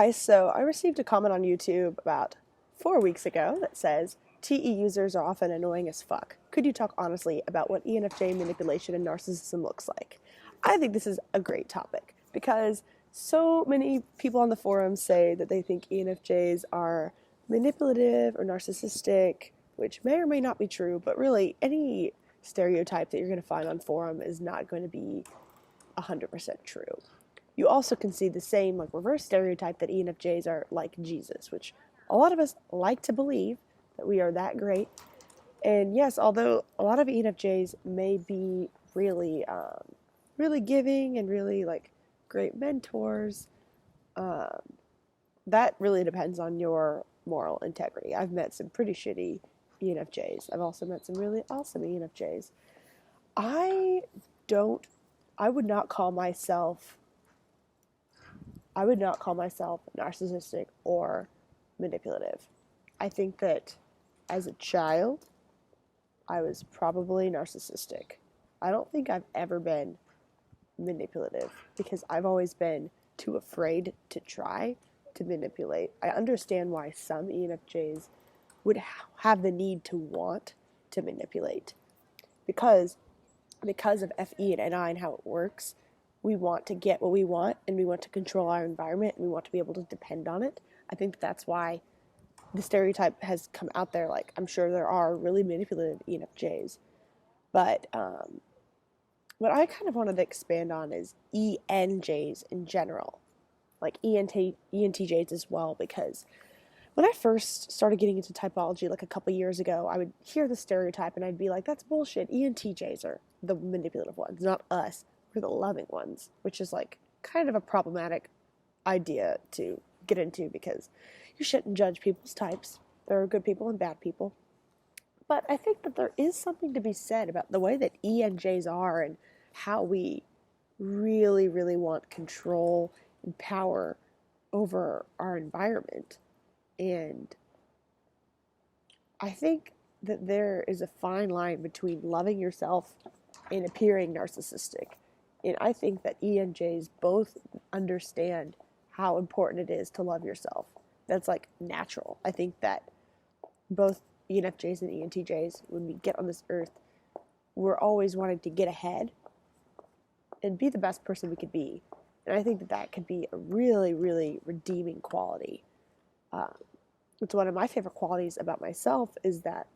guys, so I received a comment on YouTube about 4 weeks ago that says, TE users are often annoying as fuck. Could you talk honestly about what ENFJ manipulation and narcissism looks like? I think this is a great topic because so many people on the forums say that they think ENFJs are manipulative or narcissistic, which may or may not be true, but really any stereotype that you're going to find on forum is not going to be 100% true. You also can see the same reverse stereotype that ENFJs are like Jesus, which a lot of us like to believe that we are that great. And yes, although a lot of ENFJs may be really giving and really great mentors, that really depends on your moral integrity. I've met some pretty shitty ENFJs. I've also met some really awesome ENFJs. I would not call myself narcissistic or manipulative. I think that as a child, I was probably narcissistic. I don't think I've ever been manipulative because I've always been too afraid to try to manipulate. I understand why some ENFJs would have the need to want to manipulate because of FE and NI and how it works. We want to get what we want, and we want to control our environment, and we want to be able to depend on it. I think that's why the stereotype has come out there. I'm sure there are really manipulative ENFJs, but what I kind of wanted to expand on is ENJs in general, ENTJs as well, because when I first started getting into typology a couple years ago, I would hear the stereotype and I'd be like, that's bullshit. ENTJs are the manipulative ones, not us. We're the loving ones, which is kind of a problematic idea to get into because you shouldn't judge people's types. There are good people and bad people. But I think that there is something to be said about the way that ENJs are and how we really, really want control and power over our environment. And I think that there is a fine line between loving yourself and appearing narcissistic. And I think that ENJs both understand how important it is to love yourself. That's natural. I think that both ENFJs and ENTJs, when we get on this earth, we're always wanting to get ahead and be the best person we could be. And I think that could be a really, really redeeming quality. It's one of my favorite qualities about myself is that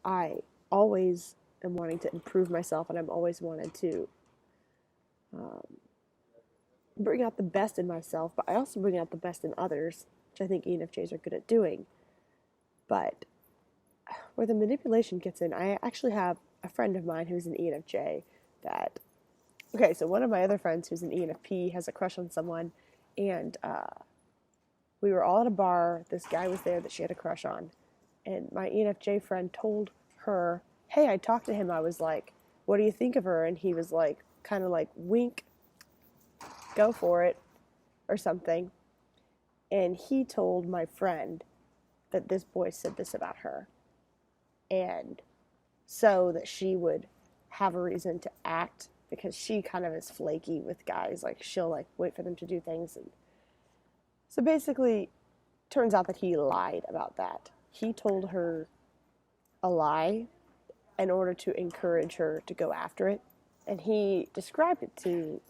I always am wanting to improve myself, and I'm always wanted to bring out the best in myself, but I also bring out the best in others, which I think ENFJs are good at doing. But where the manipulation gets in, I actually have a friend of mine who's an ENFJ so one of my other friends who's an ENFP has a crush on someone, and we were all at a bar. This guy was there that she had a crush on, and my ENFJ friend told her, hey, I talked to him. I was like, what do you think of her? And he was kind of wink, go for it, or something. And he told my friend that this boy said this about her. And so that she would have a reason to act, because she kind of is flaky with guys. She'll wait for them to do things. And so basically, turns out that he lied about that. He told her a lie in order to encourage her to go after it. And he described it to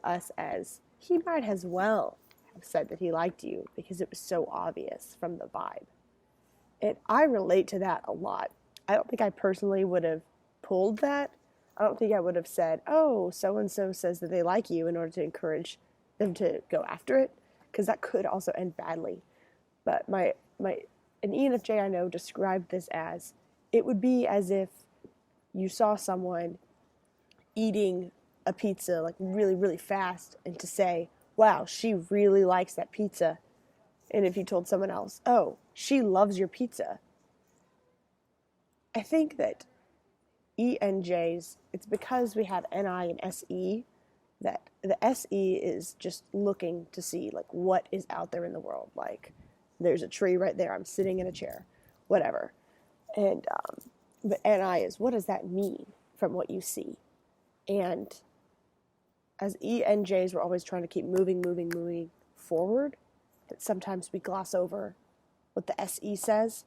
us as, he might as well have said that he liked you because it was so obvious from the vibe. And I relate to that a lot. I don't think I personally would have pulled that. I don't think I would have said, oh, so-and-so says that they like you in order to encourage them to go after it, because that could also end badly. But an ENFJ I know described this as, it would be as if you saw someone eating a pizza really, really fast, and to say, wow, she really likes that pizza. And if you told someone else, oh, she loves your pizza. I think that ENJs, it's because we have NI and SE, that the SE is just looking to see what is out there in the world. There's a tree right there, I'm sitting in a chair, whatever. And but NI is, what does that mean from what you see? And as ENJs, we're always trying to keep moving forward that sometimes we gloss over what the SE says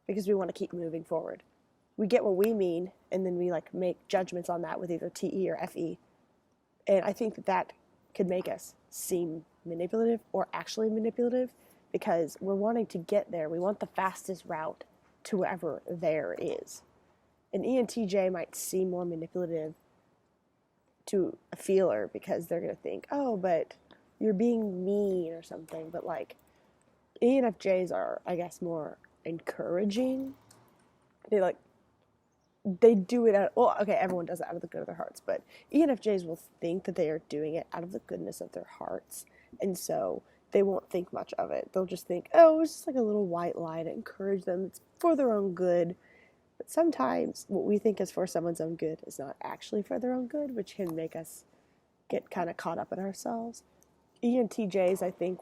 because we want to keep moving forward. We get what we mean, and then we like make judgments on that with either TE or FE. And I think that that could make us seem manipulative or actually manipulative because we're wanting to get there. We want the fastest route to wherever there is. An ENTJ might seem more manipulative to a feeler because they're going to think, oh, but you're being mean or something. But like ENFJs are, I guess, more encouraging. They do it everyone does it out of the good of their hearts, but ENFJs will think that they are doing it out of the goodness of their hearts, and so they won't think much of it. They'll just think, oh, it's just like a little white lie to encourage them. It's for their own good. But sometimes what we think is for someone's own good is not actually for their own good, which can make us get kind of caught up in ourselves. ENTJs, I think,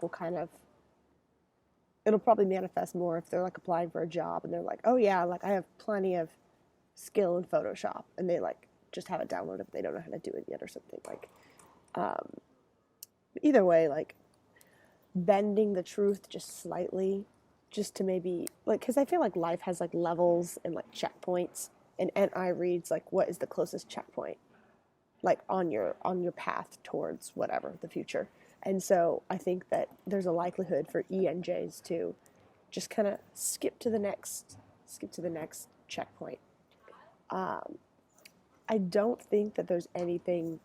it'll probably manifest more if they're like applying for a job and they're like, oh yeah, like I have plenty of skill in Photoshop, and they like just have it downloaded but they don't know how to do it yet or something. Like either way, like bending the truth just slightly, just to maybe like, because I feel like life has like levels and like checkpoints, and NI reads like what is the closest checkpoint like on your path towards whatever the future. And so I think that there's a likelihood for ENJs to just kind of skip to the next checkpoint. I don't think that there's anything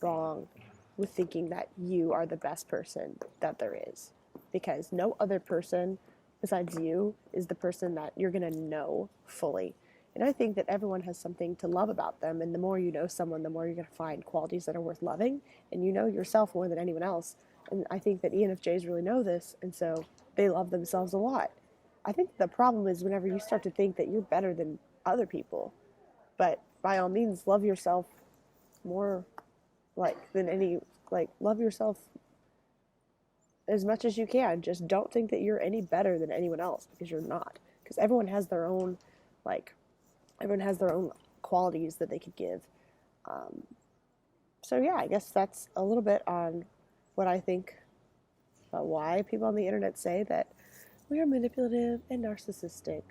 wrong with thinking that you are the best person that there is, because no other person besides you is the person that you're going to know fully. And I think that everyone has something to love about them, and the more you know someone, the more you're going to find qualities that are worth loving, and you know yourself more than anyone else. And I think that ENFJs really know this, and so they love themselves a lot. I think the problem is whenever you start to think that you're better than other people, but by all means, love yourself more love yourself as much as you can. Just don't think that you're any better than anyone else, because you're not. Because everyone has their own qualities that they could give. So yeah, I guess that's a little bit on what I think about why people on the internet say that we are manipulative and narcissistic.